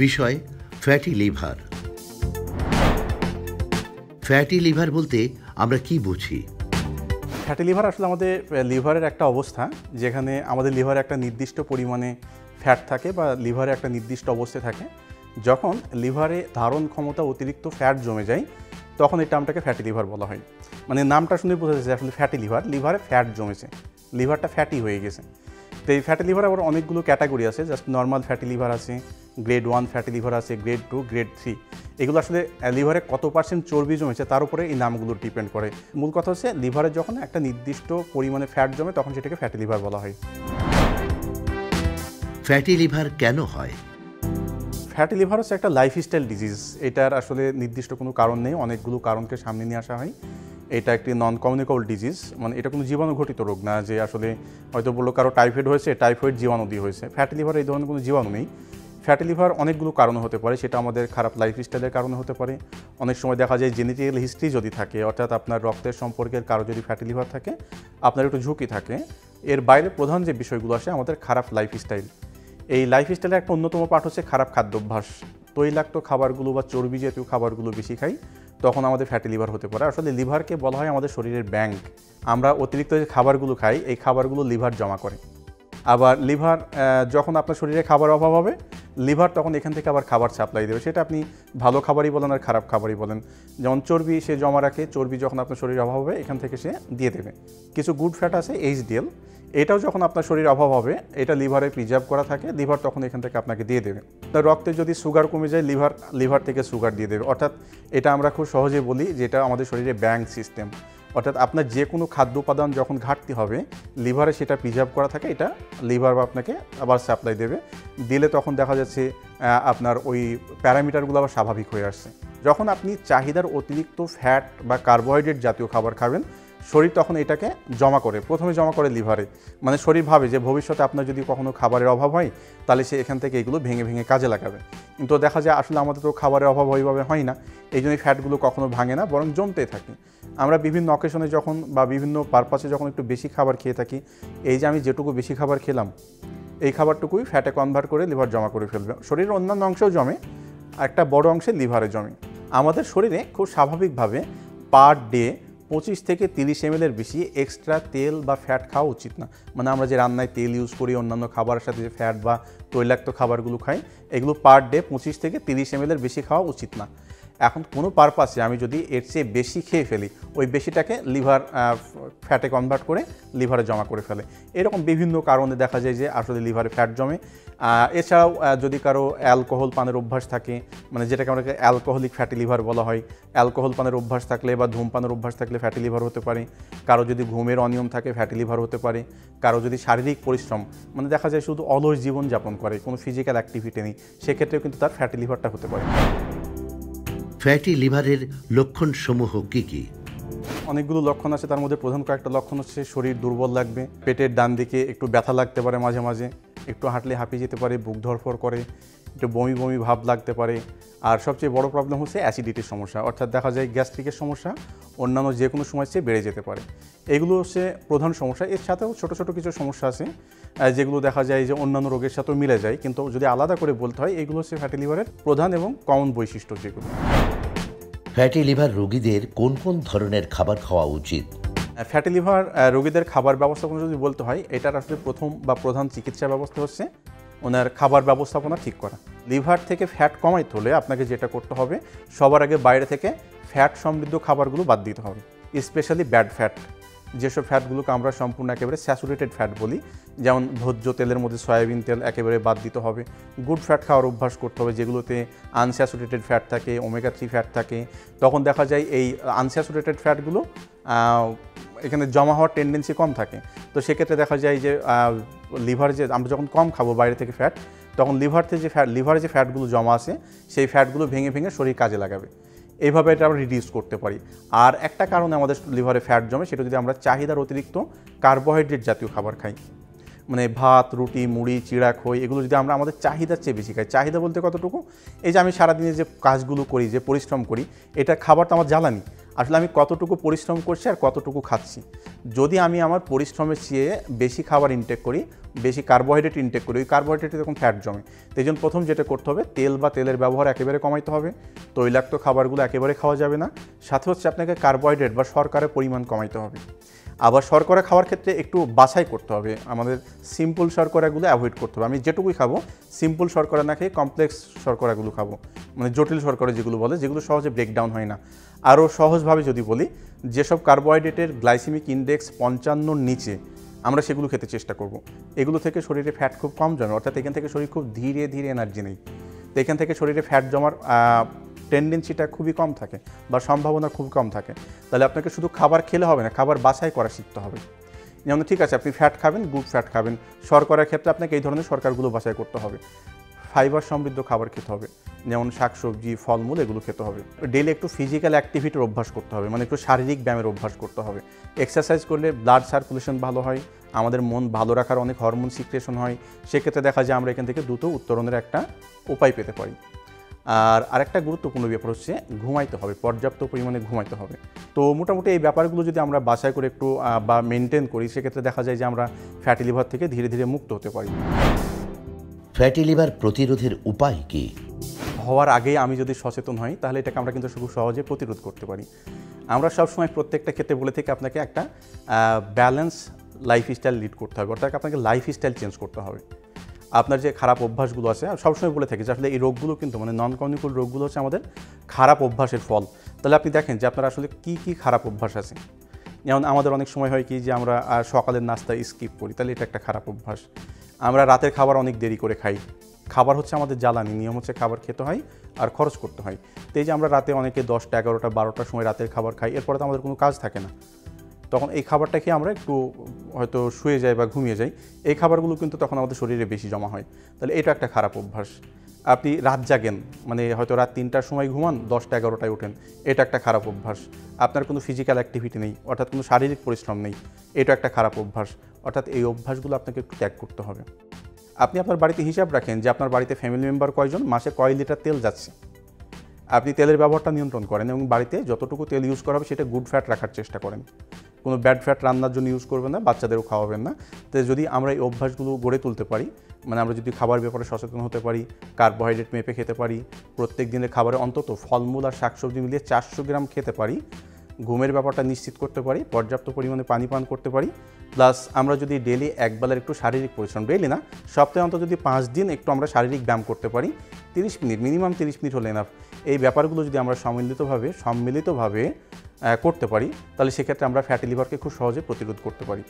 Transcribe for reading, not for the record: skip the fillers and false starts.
বিষয় fatty liver. Fatty liver বলতে আমরা কি বুঝি? ফ্যাটি লিভার আসলে আমাদের লিভারের একটা অবস্থা যেখানে আমাদের লিভারে একটা নির্দিষ্ট পরিমাণে ফ্যাট থাকে বা লিভারে একটা নির্দিষ্ট অবস্থায় থাকে। যখন লিভারে ধারণ ক্ষমতা অতিরিক্ত ফ্যাট জমে যায় তখন এই টার্মটাকে ফ্যাটি লিভার বলা হয়। মানে নামটা শুনে বোঝা যাচ্ছে আসলে ফ্যাটি লিভার, লিভারে ফ্যাট জমেছে, লিভারটা ফ্যাটি হয়ে গেছে। তো এই ফ্যাটি লিভার আবার অনেকগুলো ক্যাটাগরি আছে। জাস্ট নর্মাল ফ্যাটি লিভার আছে, গ্রেড 1 ফ্যাটি লিভার আছে, গ্রেড 2, গ্রেড 3। এগুলো আসলে লিভারে কত পার্সেন্ট চর্বি জমেছে তার উপরে এই নামগুলো ডিপেন্ড করে। মূল কথা হচ্ছে লিভারে যখন একটা নির্দিষ্ট পরিমাণে ফ্যাট জমে তখন সেটাকে ফ্যাটি লিভার বলা হয়। ফ্যাটি লিভার কেন হয়? ফ্যাটি লিভার হচ্ছে একটা লাইফস্টাইল ডিজিজ। এটার আসলে নির্দিষ্ট কোনো কারণ নেই, অনেকগুলো কারণকে সামনে নিয়ে আসা হয়। এটা একটি নন কমিউনিকেবল ডিজিজ, মানে এটা কোনো জীবাণুঘটিত রোগ না যে আসলে হয়তো বললো কারো টাইফয়েড হয়েছে, টাইফয়েড জীবাণু দিয়ে হয়েছে। ফ্যাটি লিভার এই ধরনের কোনো জীবাণু নেই। ফ্যাটি লিভার অনেকগুলো কারণ হতে পারে, সেটা আমাদের খারাপ লাইফস্টাইলের কারণে হতে পারে। অনেক সময় দেখা যায় জেনেটিক্যাল হিস্ট্রি যদি থাকে, অর্থাৎ আপনার রক্তের সম্পর্কের কারো যদি ফ্যাটি লিভার থাকে আপনার একটু ঝুঁকি থাকে। এর বাইরে প্রধান যে বিষয়গুলো আসে আমাদের খারাপ লাইফস্টাইল। এই লাইফস্টাইলের একটা অন্যতম পার্ট হচ্ছে খারাপ খাদ্যাভ্যাস। তৈলাক্ত খাবারগুলো বা চর্বি জাতীয় খাবারগুলো বেশি খাই তখন আমাদের ফ্যাটি লিভার হতে পারে। আসলে লিভারকে বলা হয় আমাদের শরীরের ব্যাংক। আমরা অতিরিক্ত যে খাবারগুলো খাই এই খাবারগুলো লিভার জমা করে। আবার লিভার যখন আপনার শরীরে খাবার অভাব হবে লিভার তখন এখান থেকে আবার খাবার সাপ্লাই দেবে। সেটা আপনি ভালো খাবারই বলেন আর খারাপ খাবারই বলেন। যেমন চর্বি সে জমা রাখে, চর্বি যখন আপনার শরীরে অভাব হবে এখান থেকে সে দিয়ে দেবে। কিছু গুড ফ্যাট আছে HDL, এটাও যখন আপনার শরীরে অভাব হবে এটা লিভারে প্রিজার্ভ করা থাকে, লিভার তখন এখান থেকে আপনাকে দিয়ে দেবে। তার রক্তে যদি সুগার কমে যায় লিভার থেকে সুগার দিয়ে দেবে। অর্থাৎ এটা আমরা খুব সহজে বলি যেটা আমাদের শরীরে ব্যাংক সিস্টেম। অর্থাৎ আপনার যে কোনো খাদ্য উপাদান যখন ঘাটতি হবে লিভারে সেটা প্রিজার্ভ করা থাকে, এটা লিভার আপনাকে আবার সাপ্লাই দেবে। দিলে তখন দেখা যাচ্ছে আপনার ওই প্যারামিটারগুলো আবার স্বাভাবিক হয়ে আসছে। যখন আপনি চাহিদার অতিরিক্ত ফ্যাট বা কার্বোহাইড্রেট জাতীয় খাবার খাবেন শরীর তখন এটাকে জমা করে, প্রথমে জমা করে লিভারে। মানে শরীর ভাবে যে ভবিষ্যতে আপনার যদি কখনো খাবারের অভাব হয় তাহলে সে এখান থেকে এগুলো ভেঙে ভেঙে কাজে লাগাবে। কিন্তু দেখা যায় আসলে আমাদের তো খাবারের অভাব ওইভাবে হয় না, এই জন্যই ফ্যাটগুলো কখনো ভাঙে না, বরং জমতেই থাকে। আমরা বিভিন্ন অকেশনে যখন বা বিভিন্ন পারপাসে যখন একটু বেশি খাবার খেয়ে থাকি, এই যে আমি যেটুকু বেশি খাবার খেলাম এই খাবারটুকুই ফ্যাটে কনভার্ট করে লিভার জমা করে ফেলবে। শরীরের অন্যান্য অংশেও জমে, একটা বড় অংশে লিভারে জমে। আমাদের শরীরে খুব স্বাভাবিকভাবে পার ডে 25 থেকে 30 ml বেশি এক্সট্রা তেল বা ফ্যাট খাওয়া উচিত না। মানে আমরা যে রান্নায় তেল ইউজ করি, অন্যান্য খাবারের সাথে যে ফ্যাট বা তৈলাক্ত খাবারগুলো খাই এগুলো পার ডে 25 থেকে 30 ml বেশি খাওয়া উচিত না। এখন কোনো পারপাসে আমি যদি এর চেয়ে বেশি খেয়ে ফেলি ওই বেশিটাকে লিভার ফ্যাটে কনভার্ট করে লিভারে জমা করে ফেলে। এরকম বিভিন্ন কারণে দেখা যায় যে আসলে লিভারে ফ্যাট জমে। এছাড়াও যদি কারো অ্যালকোহল পানের অভ্যাস থাকে, মানে যেটাকে আমরা অ্যালকোহলিক ফ্যাটি লিভার বলা হয়, অ্যালকোহল পানের অভ্যাস থাকলে বা ধূমপানের অভ্যাস থাকলে ফ্যাটি লিভার হতে পারে। কারো যদি ঘুমের অনিয়ম থাকে ফ্যাটি লিভার হতে পারে। কারো যদি শারীরিক পরিশ্রম, মানে দেখা যায় শুধু অলস জীবনযাপন করে, কোনো ফিজিক্যাল অ্যাক্টিভিটি নেই, সেক্ষেত্রেও কিন্তু তার ফ্যাটি লিভারটা হতে পারে। ফ্যাটি লিভারের লক্ষণসমূহ কি কি? অনেকগুলো লক্ষণ আছে, তার মধ্যে প্রধান কয়েকটা লক্ষণ হচ্ছে শরীর দুর্বল লাগবে, পেটের ডান দিকে একটু ব্যথা লাগতে পারে, মাঝে মাঝে একটু হাঁটলে হাঁপিয়ে যেতে পারে, বুক ধড়ফড় করে, একটু বমি বমি ভাব লাগতে পারে। আর সবচেয়ে বড় প্রবলেম হচ্ছে অ্যাসিডিটির সমস্যা, অর্থাৎ দেখা যায় গ্যাস্ট্রিকের সমস্যা অন্যান্য যে কোনো সময় চেয়ে বেড়ে যেতে পারে। এগুলো হচ্ছে প্রধান সমস্যা। এর সাথেও ছোটো ছোটো কিছু সমস্যা আছে যেগুলো দেখা যায় যে অন্যান্য রোগের সাথেও মিলে যায়, কিন্তু যদি আলাদা করে বলতে হয় এগুলো হচ্ছে ফ্যাটি লিভারের প্রধান এবং কমন বৈশিষ্ট্য যেগুলো। ফ্যাটি লিভার রোগীদের কোন কোন ধরনের খাবার খাওয়া উচিত? ফ্যাটি লিভার রোগীদের খাবার ব্যবস্থাপনা যদি বলতে হয় এটার আসলে প্রথম বা প্রধান চিকিৎসা ব্যবস্থা হচ্ছে ওনার খাবার ব্যবস্থাপনা ঠিক করা। লিভার থেকে ফ্যাট কমাইতে হলে আপনাকে যেটা করতে হবে সবার আগে বাইরে থেকে ফ্যাট সমৃদ্ধ খাবারগুলো বাদ দিতে হবে, স্পেশালি ব্যাড ফ্যাট। যেসব ফ্যাটগুলোকে আমরা সম্পূর্ণ একেবারে স্যাচুরেটেড ফ্যাট বলি, যেমন ভোজ্য তেলের মধ্যে সয়াবিন তেল একেবারে বাদ দিতে হবে। গুড ফ্যাট খাওয়ার অভ্যাস করতে হবে যেগুলোতে আনস্যাচুরেটেড ফ্যাট থাকে, ওমেগা 3 ফ্যাট থাকে। তখন দেখা যায় এই আনস্যাচুরেটেড ফ্যাটগুলো এখানে জমা হওয়ার টেন্ডেন্সি কম থাকে। তো সেক্ষেত্রে দেখা যায় যে লিভার যে আমরা যখন কম খাবো বাইরে থেকে ফ্যাট, তখন লিভারে যে ফ্যাটগুলো জমা আছে সেই ফ্যাটগুলো ভেঙে ভেঙে শরীর কাজে লাগাবে। এইভাবে এটা আমরা রিডিউস করতে পারি। আর একটা কারণে আমাদের লিভারে ফ্যাট জমে সেটা যদি আমরা চাহিদার অতিরিক্ত কার্বোহাইড্রেট জাতীয় খাবার খাই। মানে ভাত, রুটি, মুড়ি, চিড়া, খই এগুলো যদি আমরা আমাদের চাহিদার চেয়ে বেশি খাই, চাহিদা বলতে কতটুকু, এই যে আমি সারাদিনে যে কাজগুলো করি, যে পরিশ্রম করি, এটা খাবারটা আমার জ্বালানি, আসলে আমি কতটুকু পরিশ্রম করছি আর কতটুকু খাচ্ছি। যদি আমি আমার পরিশ্রমের চেয়ে বেশি খাবার ইনটেক করি, বেশি কার্বোহাইড্রেট ইনটেক করি, ওই কার্বোহাইড্রেটে তখন ফ্যাট জমে। তো এই জন্য প্রথম যেটা করতে হবে, তেল বা তেলের ব্যবহার একেবারে কমাইতে হবে, তৈলাক্ত খাবারগুলো একেবারে খাওয়া যাবে না, সাথে হচ্ছে আপনাকে কার্বোহাইড্রেট বা শর্করার পরিমাণ কমাইতে হবে। আবার শর্করা খাওয়ার ক্ষেত্রে একটু বাছাই করতে হবে, আমাদের সিম্পল শর্করাগুলো অ্যাভয়েড করতে হবে। আমি যেটুকুই খাবো সিম্পল শর্করা না খেয়ে কমপ্লেক্স শর্করাগুলো খাবো, মানে জটিল শর্করা যেগুলো বলে, যেগুলো সহজে ব্রেকডাউন হয় না। আরও সহজভাবে যদি বলি, যেসব কার্বোহাইড্রেটের গ্লাইসেমিক ইন্ডেক্স 55-র নিচে, আমরা সেগুলো খেতে চেষ্টা করব। এগুলো থেকে শরীরে ফ্যাট খুব কম জমে, অর্থাৎ এখান থেকে শরীর খুব ধীরে ধীরে এনার্জি নেই, তো এখান থেকে শরীরে ফ্যাট জমার টেন্ডেন্সিটা খুবই কম থাকে বা সম্ভাবনা খুব কম থাকে। তাহলে আপনাকে শুধু খাবার খেলে হবে না, খাবার বাছাই করা শিখতে হবে। যেমন ঠিক আছে, আপনি ফ্যাট খাবেন, গুড ফ্যাট খাবেন, শর্করার ক্ষেত্রে আপনাকে এই ধরনের শর্করাগুলো বাছাই করতে হবে। ফাইবার সমৃদ্ধ খাবার খেতে হবে, যেমন শাকসবজি, ফলমূল, এগুলো খেতে হবে। ডেইলি একটু ফিজিক্যাল অ্যাক্টিভিটির অভ্যাস করতে হবে, মানে একটু শারীরিক ব্যায়ামের অভ্যাস করতে হবে। এক্সারসাইজ করলে ব্লাড সার্কুলেশন ভালো হয়, আমাদের মন ভালো রাখার অনেক হরমোন সিক্রেশন হয়, সেক্ষেত্রে দেখা যায় আমরা এখান থেকে দ্রুত উত্তরণের একটা উপায় পেতে পারি। আর আরেকটা গুরুত্বপূর্ণ ব্যাপার হচ্ছে ঘুমাইতে হবে, পর্যাপ্ত পরিমাণে ঘুমাইতে হবে। তো মোটামুটি এই ব্যাপারগুলো যদি আমরা বাছাই করে একটু বা মেনটেন করি, সেক্ষেত্রে দেখা যায় যে আমরা ফ্যাটি লিভার থেকে ধীরে ধীরে মুক্ত হতে পারি। ফ্যাটি লিভার প্রতিরোধের উপায় কি? হওয়ার আগেই আমি যদি সচেতন হই, তাহলে এটাকে আমরা কিন্তু খুব সহজে প্রতিরোধ করতে পারি। আমরা সবসময় প্রত্যেকটা ক্ষেত্রে বলে থেকে আপনাকে একটা ব্যালেন্স লাইফস্টাইল লিড করতে হবে, অর্থাৎ আপনাকে লাইফস্টাইল চেঞ্জ করতে হবে। আপনার যে খারাপ অভ্যাসগুলো আছে, সবসময় বলে থাকি যে আসলে এই রোগগুলো কিন্তু, মানে নন কমিউনিকেবল রোগগুলো হচ্ছে আমাদের খারাপ অভ্যাসের ফল। তাহলে আপনি দেখেন যে আপনার আসলে কী কী খারাপ অভ্যাস আছে। যেমন আমাদের অনেক সময় হয় কি যে আমরা সকালের নাস্তা স্কিপ করি, তাহলে এটা একটা খারাপ অভ্যাস। আমরা রাতের খাবার অনেক দেরি করে খাই, খাবার হচ্ছে আমাদের জ্বালানি, নিয়ম হচ্ছে খাবার খেতে হয় আর খরচ করতে হয়। তো এই যে আমরা রাতে অনেকে 10টা, 11টা, 12টার সময় রাতের খাবার খাই, এরপরে তো আমাদের কোনো কাজ থাকে না, তখন এই খাবারটা খেয়ে আমরা একটু হয়তো শুয়ে যাই বা ঘুমিয়ে যাই, এই খাবারগুলো কিন্তু তখন আমাদের শরীরে বেশি জমা হয়। তাহলে এটা একটা খারাপ অভ্যাস। আপনি রাত জাগেন, মানে হয়তো রাত 3টার সময় ঘুমান, 10টা, 11টায় ওঠেন, এটা একটা খারাপ অভ্যাস। আপনার কোনো ফিজিক্যাল অ্যাক্টিভিটি নেই, অর্থাৎ কোনো শারীরিক পরিশ্রম নেই, এটা একটা খারাপ অভ্যাস। অর্থাৎ এই অভ্যাসগুলো আপনাকে একটু ত্যাগ করতে হবে। আপনি আপনার বাড়িতে হিসাব রাখেন যে আপনার বাড়িতে ফ্যামিলি মেম্বার কয়জন, মাসে কয় লিটার তেল যাচ্ছে, আপনি তেলের ব্যবহারটা নিয়ন্ত্রণ করেন এবং বাড়িতে যতটুকু তেল ইউজ করা হবে সেটা গুড ফ্যাট রাখার চেষ্টা করেন। কোনো ব্যাড ফ্যাট রান্নার জন্য ইউজ করবেন না, বাচ্চাদেরও খাওয়াবেন না। তো যদি আমরা এই অভ্যাসগুলো গড়ে তুলতে পারি, মানে আমরা যদি খাবার ব্যাপারে সচেতন হতে পারি, কার্বোহাইড্রেট মেপে খেতে পারি, প্রত্যেক দিনের খাবারে অন্তত ফলমূল আর শাকসবজি মিলিয়ে 400 গ্রাম খেতে পারি, ঘুমের ব্যাপারটা নিশ্চিত করতে পারি, পর্যাপ্ত পরিমাণে পানি পান করতে পারি, প্লাস আমরা যদি ডেলি একবেলার একটু শারীরিক পরিশ্রম, ডেলি না, সপ্তাহে অন্তত যদি 5 দিন একটু আমরা শারীরিক ব্যায়াম করতে পারি, 30 মিনিট, মিনিমাম 30 মিনিট হলে এনাফ, এই ব্যাপারগুলো যদি আমরা সম্মিলিতভাবে করতে পারি, তাহলে সেক্ষেত্রে আমরা ফ্যাটি লিভারকে খুব সহজে প্রতিরোধ করতে পারি।